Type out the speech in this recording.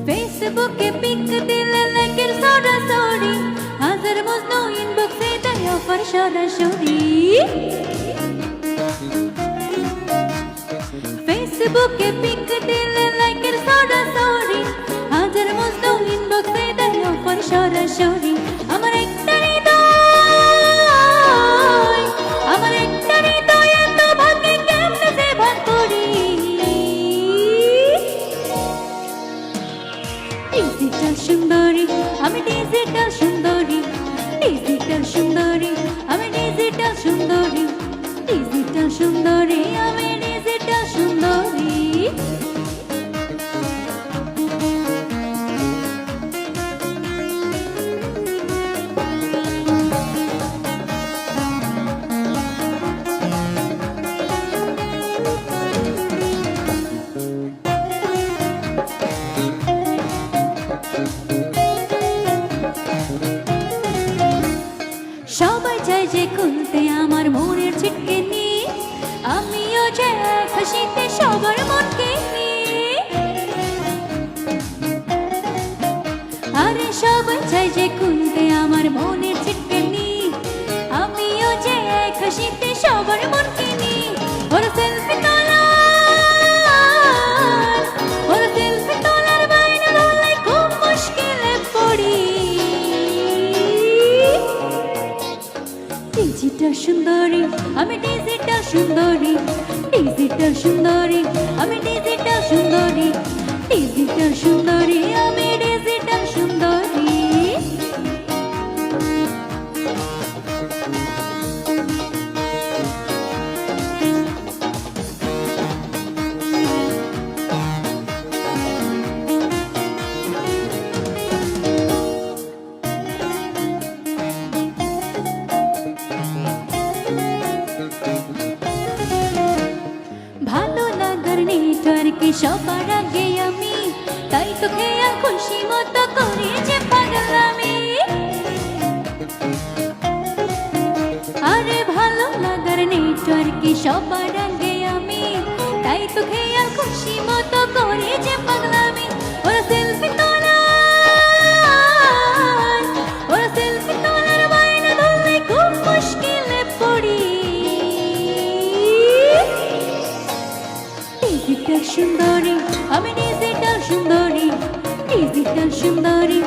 ফেসবুকে পিক দিলে লাইকের সরাসরি, হাজার মজনু ইনবক্সে দেয় অফার সরাসরি। ফেসবুকে পিক দিলে লাইকের সরাসরি, হাজার মজনু ইনবক্সে দেয় অফার সরাসরি। আমার একটা হৃদয়, আমার একটা হৃদয় এত ভাগে কেমনে যে ভাগ করি। ডিজিটাল সুন্দরী আমি, ডিজিটাল সুন্দরী, ডিজিটাল সুন্দরী আমি, ডিজিটাল সুন্দরী, ডিজিটাল সুন্দরী আমি, ডিজিটাল সুন্দরী। সবাই চাই যে খুলতে আমার মনের ছিটকে নিয়ে, আমিও যে এক হাসিতে সবার মনকে নিয়ে। আরে সবাই চাই যে খুলতে আমার মনের ছিটকে নিয়ে, আমিও যে এক হাসিতে সবার মনকে নিয়ে। ওরা সেলফি তোলার, ওরা সেলফি তোলার বাইনা ধরলে খুব মুশকিলে পড়ি। ডিজিটাল সুন্দরী আমি, ডিজিটাল সুন্দরী, ডিজিটাল সুন্দরী আমি, ডিজিটাল সুন্দরী, ডিজিটাল সুন্দরী আমি, ডিজিটাল সুন্দরী। ভালো লাগার নেটওয়ার্কে সবার আগে আমি, তাই তো খেয়াল খুশি মতো করি যে পাগলামি। আরে ভালো লাগার নেটওয়ার্কে সবার আগে আমি, তাই তো খেয়াল খুশি মতো করি যে পাগলামি। ওরা সেলফি তোলার, ওরা সেলফি তোলার বাইনা ধরলে খুব মুশকিলে পড়ি। ডিজিটাল সুন্দরী আমি, ডিজিটাল সুন্দরী, ডিজিটাল সুন্দরী